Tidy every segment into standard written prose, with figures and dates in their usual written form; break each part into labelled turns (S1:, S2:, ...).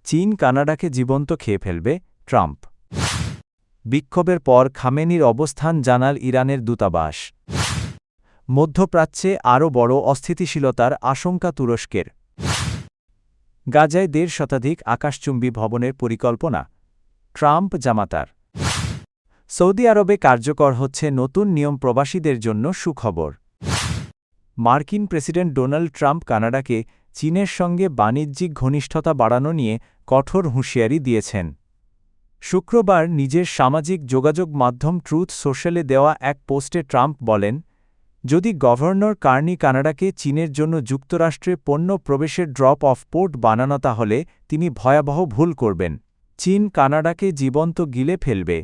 S1: চীন কানাডাকে জীবন্ত খেয়ে ফেলবে, ট্রাম্প। বিক্ষোভের পর খামেনির অবস্থান জানাল ইরানের দূতাবাস। মধ্যপ্রাচ্যে আরও বড় অস্থিতিশীলতার আশঙ্কা তুরস্কের। গাজায় ১.৫ শতাধিক আকাশচুম্বী ভবনের পরিকল্পনা, ট্রাম্প জামাতার। সৌদি আরবে কার্যকর হচ্ছে নতুন নিয়ম, প্রবাসীদের জন্য সুখবর। মার্কিন প্রেসিডেন্ট ডোনাল্ড ট্রাম্প কানাডাকে চীনের সঙ্গে বাণিজ্যিক ঘনিষ্ঠতা বাড়ানো নিয়ে কঠোর হুঁশিয়ারি দিয়েছেন। শুক্রবার নিজের সামাজিক যোগাযোগ মাধ্যম ট্রুথ সোশ্যালে দেওয়া এক পোস্টে ট্রাম্প বলেন, যদি গভর্নর কার্নি কানাডাকে চীনের জন্য যুক্তরাষ্ট্রে পণ্য প্রবেশের ড্রপ অফ পোর্ট বানানো, তাহলে তিনি ভয়াবহ ভুল করবেন। চীন কানাডাকে জীবন্ত গিলে ফেলবে।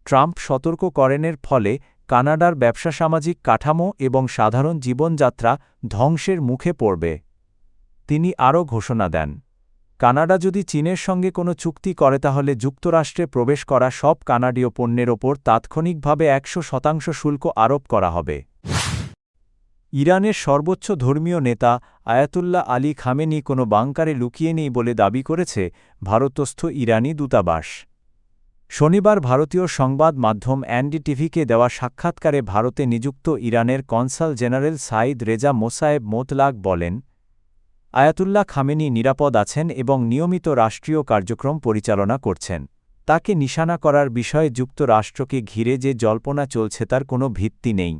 S1: ট্রাম্প সতর্ক করেনের ফলে কানাডার ব্যবসা, সামাজিক কাঠামো এবং সাধারণ জীবনযাত্রা ধ্বংসের মুখে পড়বে। তিনি আরও ঘোষণা দেন, কানাডা যদি চীনের সঙ্গে কোনো চুক্তি করে তাহলে যুক্তরাষ্ট্রে প্রবেশ করা সব কানাডীয় পণ্যের ওপর তাৎক্ষণিকভাবে ১০০% শুল্ক আরোপ করা হবে। ইরানের সর্বোচ্চ ধর্মীয় নেতা আয়াতুল্লাহ আলী খামেনি কোনো বাংকারে লুকিয়ে নেই বলে দাবি করেছে ভারতস্থ ইরানি দূতাবাস। শনিবার ভারতীয় সংবাদ মাধ্যম এনডিটিভিকে দেওয়া সাক্ষাৎকারে ভারতে নিযুক্ত ইরানের কনসাল জেনারেল সাইদ রেজা মোসায়েব মোতলাক বলেন, আয়াতুল্লাহ খামেনি নিরাপদ আছেন এবং নিয়মিত রাষ্ট্রীয় কার্যক্রম পরিচালনা করছেন। তাকে নিশানা করার বিষয়ে যুক্তরাষ্ট্রকে ঘিরে যে জল্পনা চলছে তার কোনো ভিত্তি নেই।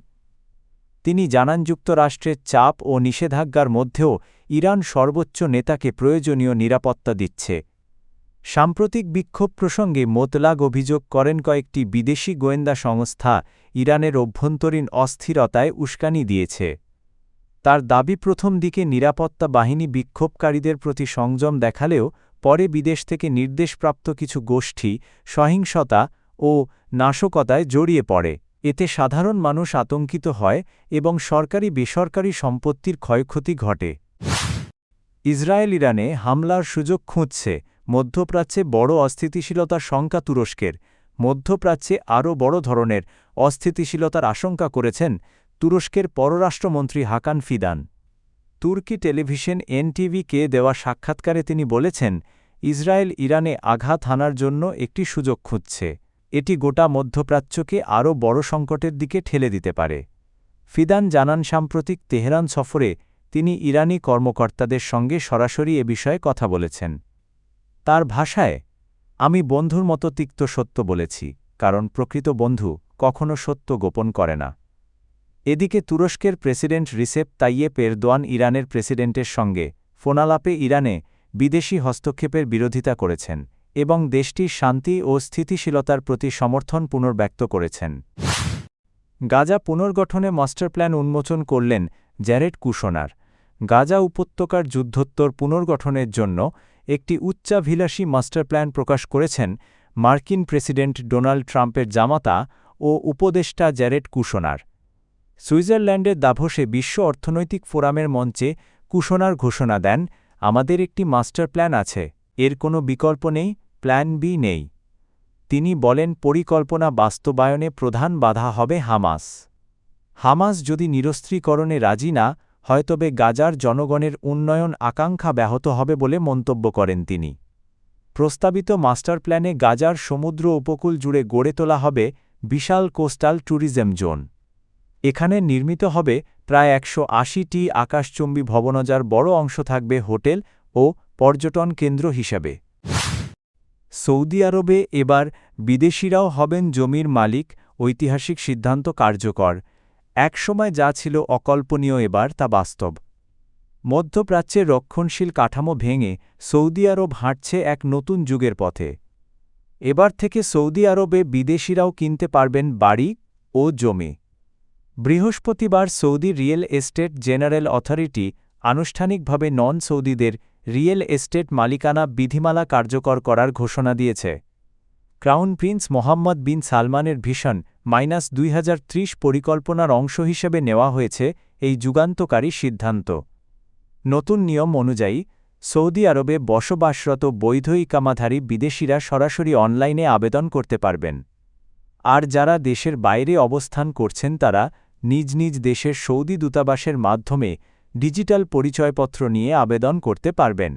S1: তিনি জানান, যুক্তরাষ্ট্রের চাপ ও নিষেধাজ্ঞার মধ্যেও ইরান সর্বোচ্চ নেতাকে প্রয়োজনীয় নিরাপত্তা দিচ্ছে। সাম্প্রতিক বিক্ষোভ প্রসঙ্গে মোতলাক অভিযোগ করেন, কয়েকটি বিদেশি গোয়েন্দা সংস্থা ইরানের অভ্যন্তরীণ অস্থিরতায় উস্কানি দিয়েছে। তার দাবি, প্রথম দিকে নিরাপত্তা বাহিনী বিক্ষোভকারীদের প্রতি সংযম দেখালেও পরে বিদেশ থেকে নির্দেশপ্রাপ্ত কিছু গোষ্ঠী সহিংসতা ও নাশকতায় জড়িয়ে পড়ে। এতে সাধারণ মানুষ আতঙ্কিত হয় এবং সরকারি বেসরকারি সম্পত্তির ক্ষয়ক্ষতি ঘটে। ইসরায়েল ইরানে হামলার সুযোগ খুঁজছে, মধ্যপ্রাচ্যে বড় অস্থিতিশীলতার শঙ্কা তুরস্কের। মধ্যপ্রাচ্যে আরও বড় ধরনের অস্থিতিশীলতার আশঙ্কা করেছেন তুরস্কের পররাষ্ট্রমন্ত্রী হাকান ফিদান। তুর্কি টেলিভিশন এনটিভিকে দেওয়া সাক্ষাৎকারে তিনি বলেছেন, ইসরায়েল ইরানে আঘাত হানার জন্য একটি সুযোগ খুঁজছে। এটি গোটা মধ্যপ্রাচ্যকে আরও বড় সংকটের দিকে ঠেলে দিতে পারে। ফিদান জানান, সাম্প্রতিক তেহরান সফরে তিনি ইরানি কর্মকর্তাদের সঙ্গে সরাসরি এ বিষয়ে কথা বলেছেন। তার ভাষায়, আমি বন্ধুর মতো তিক্ত সত্য বলেছি, কারণ প্রকৃত বন্ধু কখনো সত্য গোপন করে না। এদিকে তুরস্কের প্রেসিডেন্ট রিসেপ তাইয়েপ এরদোয়ান ইরানের প্রেসিডেন্টের সঙ্গে ফোনালাপে ইরানে বিদেশি হস্তক্ষেপের বিরোধিতা করেছেন এবং দেশটির শান্তি ও স্থিতিশীলতার প্রতি সমর্থন পুনর্ব্যক্ত করেছেন। গাজা পুনর্গঠনে মাস্টারপ্ল্যান উন্মোচন করলেন জ্যারেড কুশনার। গাজা উপত্যকার যুদ্ধোত্তর পুনর্গঠনের জন্য একটি উচ্চাভিলাষী মাস্টারপ্ল্যান প্রকাশ করেছেন মার্কিন প্রেসিডেন্ট ডোনাল্ড ট্রাম্পের জামাতা ও উপদেষ্টা জ্যারেড কুশনার। সুইজারল্যান্ডের দাভোসে বিশ্ব অর্থনৈতিক ফোরামের মঞ্চে কুশনার ঘোষণা দেন, আমাদের একটি মাস্টার প্ল্যান আছে, এর কোনো বিকল্প নেই, প্ল্যান বি নেই। তিনি বলেন, পরিকল্পনা বাস্তবায়নে প্রধান বাধা হবে হামাস। হামাস যদি নিরস্ত্রীকরণে রাজি না হয় তবে গাজার জনগণের উন্নয়ন আকাঙ্ক্ষা ব্যাহত হবে বলে মন্তব্য করেন তিনি। প্রস্তাবিত মাস্টার প্ল্যানে গাজার সমুদ্র উপকূল জুড়ে গড়ে তোলা হবে বিশাল কোস্টাল ট্যুরিজম জোন। এখানে নির্মিত হবে প্রায় ১৮০টি আকাশচুম্বী ভবন, যার বড় অংশ থাকবে হোটেল ও পর্যটন কেন্দ্র হিসাবে। সৌদি আরবে এবার বিদেশিরাও হবেন জমির মালিক, ঐতিহাসিক সিদ্ধান্ত কার্যকর। একসময় যা ছিল অকল্পনীয়, এবার তা বাস্তব। মধ্যপ্রাচ্যের রক্ষণশীল কাঠামো ভেঙে সৌদি আরব হাঁটছে এক নতুন যুগের পথে। এবার থেকে সৌদি আরবে বিদেশিরাও কিনতে পারবেন বাড়ি ও জমি। বৃহস্পতিবার Saudi riyal estate general authority আনুষ্ঠানিকভাবে নন সৌদিদের রিয়েল এস্টেট মালিকানা বিধিমালা কার্যকর করার ঘোষণা দিয়েছে। ক্রাউন প্রিন্স মোহাম্মদ বিন সালমানের ভিশন -2030 পরিকল্পনার অংশ হিসেবে নেওয়া হয়েছে এই যুগান্তকারী সিদ্ধান্ত। নতুন নিয়ম অনুযায়ী সৌদি আরবে বসবাসরত বৈধ ইকামাধারী বিদেশিরা সরাসরি অনলাইনে আবেদন করতে পারবেন, আর যারা দেশের বাইরে অবস্থান করছেন তারা নিজ নিজ দেশের সৌদি দূতাবাসের মাধ্যমে ডিজিটাল পরিচয়পত্র নিয়ে আবেদন করতে পারবেন।